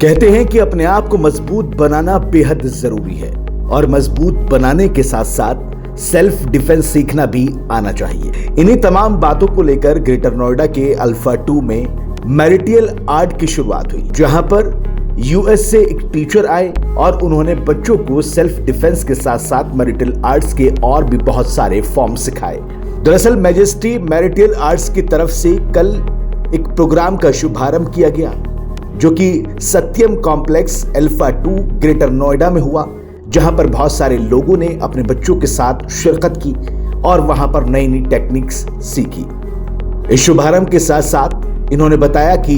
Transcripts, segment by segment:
कहते हैं कि अपने आप को मजबूत बनाना बेहद जरूरी है और मजबूत बनाने के साथ साथ सेल्फ डिफेंस सीखना भी आना चाहिए। इन्हीं तमाम बातों को लेकर ग्रेटर नोएडा के अल्फा 2 में मैरिटियल आर्ट की शुरुआत हुई, जहां पर यूएस से एक टीचर आए और उन्होंने बच्चों को सेल्फ डिफेंस के साथ साथ मैरिटियल आर्ट्स के और भी बहुत सारे फॉर्म सिखाए। दरअसल मैजेस्टी मैरिटियल आर्ट्स की तरफ से कल एक प्रोग्राम का शुभारंभ किया गया, जो कि सत्यम कॉम्प्लेक्स अल्फा 2 ग्रेटर नोएडा में हुआ, जहां पर बहुत सारे लोगों ने अपने बच्चों के साथ शिरकत की और वहां पर नई नई टेक्निक्स सीखी। इस शुभारंभ के साथ साथ इन्होंने बताया कि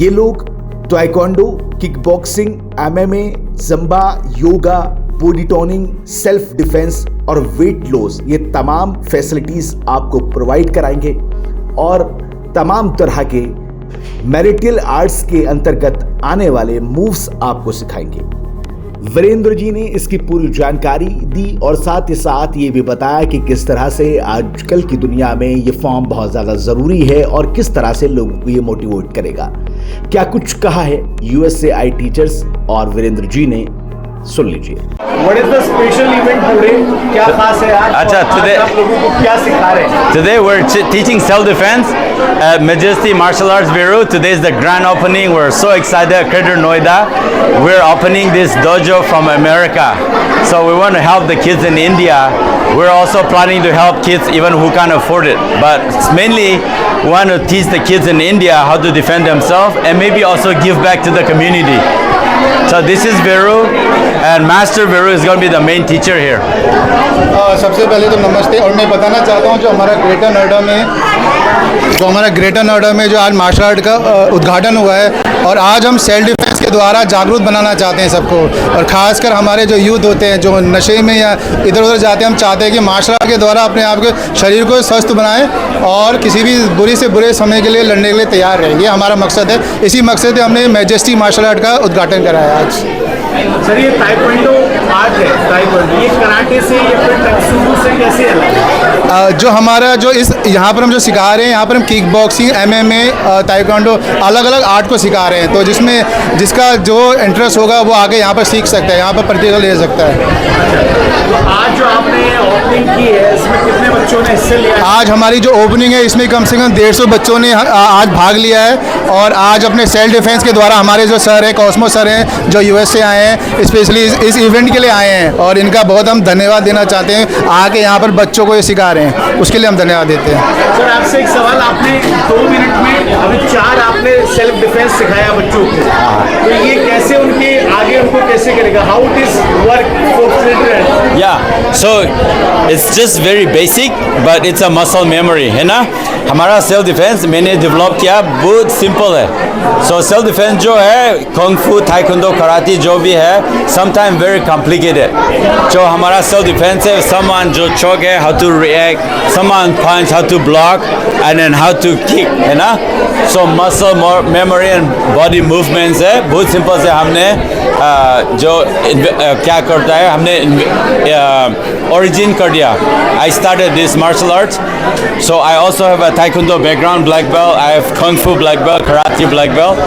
ये लोग taekwondo, kick boxing, MMA, Jamba, yoga, body toning, self defence और वेट लॉस, ये तमाम फैसिलिटीज आपको प्रोवाइड कराएंगे और तमाम तरह के मैरिटियल आर्ट्स के अंतर्गत आने वाले मूव्स आपको सिखाएंगे। वीरेंद्र जी ने इसकी पूरी जानकारी दी और साथ ही साथ ये भी बताया कि किस तरह से आजकल की दुनिया में ये फॉर्म बहुत ज्यादा जरूरी है और किस तरह से लोगों को ये मोटिवेट करेगा। क्या कुछ कहा है यूएस से आई टीचर्स और वीरेंद्र जी ने, सुन लीजिए। What is the special event today? क्या खास है आज? अच्छा, today आप लोगों को क्या सिखा रहे हैं? Today we're teaching self-defense at Majesty Martial Arts Bureau. Today is the grand opening. We're so excited at Greater Noida. We're opening this dojo from America. So we want to help the kids in India. We're also planning to help kids even who can't afford it. But mainly we want to teach the kids in India how to defend themselves and maybe also give back to the community. So this is Viru and Master Viru is going to be the main teacher here. सबसे पहले तो नमस्ते। और मैं बताना चाहता हूँ जो हमारा ग्रेटर नोएडा में जो आज मार्शल आर्ट का उद्घाटन हुआ है और आज हम सेल्फ डिफेंस के द्वारा जागरूक बनाना चाहते हैं सबको, और ख़ासकर हमारे जो यूथ होते हैं जो नशे में या इधर उधर जाते हैं, हम चाहते हैं कि मार्शल आर्ट के द्वारा अपने आप के शरीर को स्वस्थ बनाएं और किसी भी बुरे से बुरे समय के लिए लड़ने के लिए तैयार रहें। ये हमारा मकसद है। इसी मकसद से हमने मैजेस्टी मार्शल आर्ट का उद्घाटन कराया आज। सर, ये ताइक्वांडो आर्ट है, ताइक्वांडो ये कराटे से या फिर टैक्सुमो से कैसे अलग है? जो हमारा जो इस यहाँ पर हम जो सिखा रहे हैं, यहाँ पर हम किक बॉक्सिंग, एमएमए, ताइक्वांडो अलग अलग आर्ट को सिखा रहे हैं। तो जिसका जो इंटरेस्ट होगा वो आगे यहाँ पर सीख सकता है, यहाँ पर प्रतिभा ले सकता है। तो आज जो आपने ओपनिंग की है, इसमें कितने बच्चों ने हिस्सा लिया? आज हमारी जो ओपनिंग है इसमें कम से कम 150 बच्चों ने आज भाग लिया है और आज अपने सेल्फ डिफेंस के द्वारा हमारे जो सर हैं, कॉस्मो सर हैं, जो यूएस से आए हैं, स्पेशली इस इवेंट के लिए आए हैं और इनका बहुत हम धन्यवाद देना चाहते हैं। आके यहाँ पर बच्चों को ये सिखा रहे हैं, उसके लिए हम धन्यवाद देते हैं। सर, आपसे एक सवाल, आपने 2 मिनट में अभी 4 आपने सेल्फ डिफेंस सिखाया बच्चों को, तो ये कैसे उनके आगे उनको कैसे करेगा? How it is work for children? Yeah, so it's just very basic, but it's a muscle memory, है ना? हमारा सेल्फ डिफेंस मैंने डेवलप किया, बहुत सिंपल है। सो सेल्फ डिफेंस जो है कुंग फू, ताइक्वांडो, कराटे जो भी है, समटाइम वेरी कॉम्प्लिकेटेड। जो हमारा सेल्फ डिफेंस है, समवन जो चोक है, how to react, someone punch, how to block and then how to kick, है ना? So muscle memory and body movements है, बहुत सिंपल से हमने क्या करता है, हमने origin कर दिया। I started this martial arts, so I also have a taekwondo background, black belt. I have kung fu black belt, karate black belt.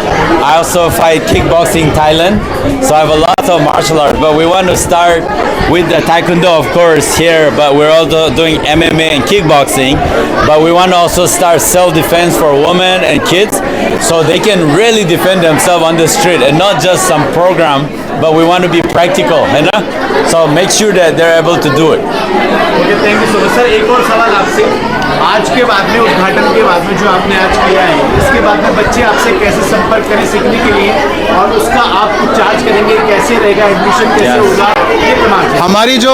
I also fight kickboxing Thailand, so I have a lot of martial arts. But we want to start with the taekwondo, of course, here. But we're also doing MMA and kickboxing. But we want to also start self-defense for women and kids, so they can really defend themselves on the street and not just some program. But we want to be practical, है ना? So make sure that they're able to do it. Okay, thank you so much. Sir, एक और सवाल आपसे, आज के बाद में, उद्घाटन के बाद में जो आपने आज किया है, इसके बाद में बच्चे आपसे कैसे संपर्क करें सीखने के लिए और उसका आप चार्ज करेंगे, कैसे रहेगा, एडमिशन कैसे होगा, ये तमाम? हमारी जो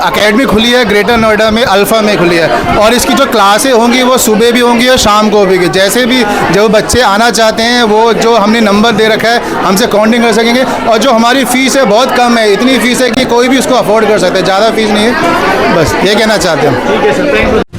अकेडमी खुली है ग्रेटर नोएडा में, अल्फा में खुली है और इसकी जो क्लासें होंगी वो सुबह भी होंगी और शाम को भी। जैसे भी जो बच्चे आना चाहते हैं वो जो हमने नंबर दे रखा है, हमसे कांटेक्ट कर सकेंगे। और जो हमारी फ़ीस है बहुत कम है, इतनी फ़ीस है कि कोई भी उसको अफोर्ड कर सकता है, ज़्यादा फीस नहीं है। बस ये कहना चाहते हैं हम। ठीक है सर, थैंक यू।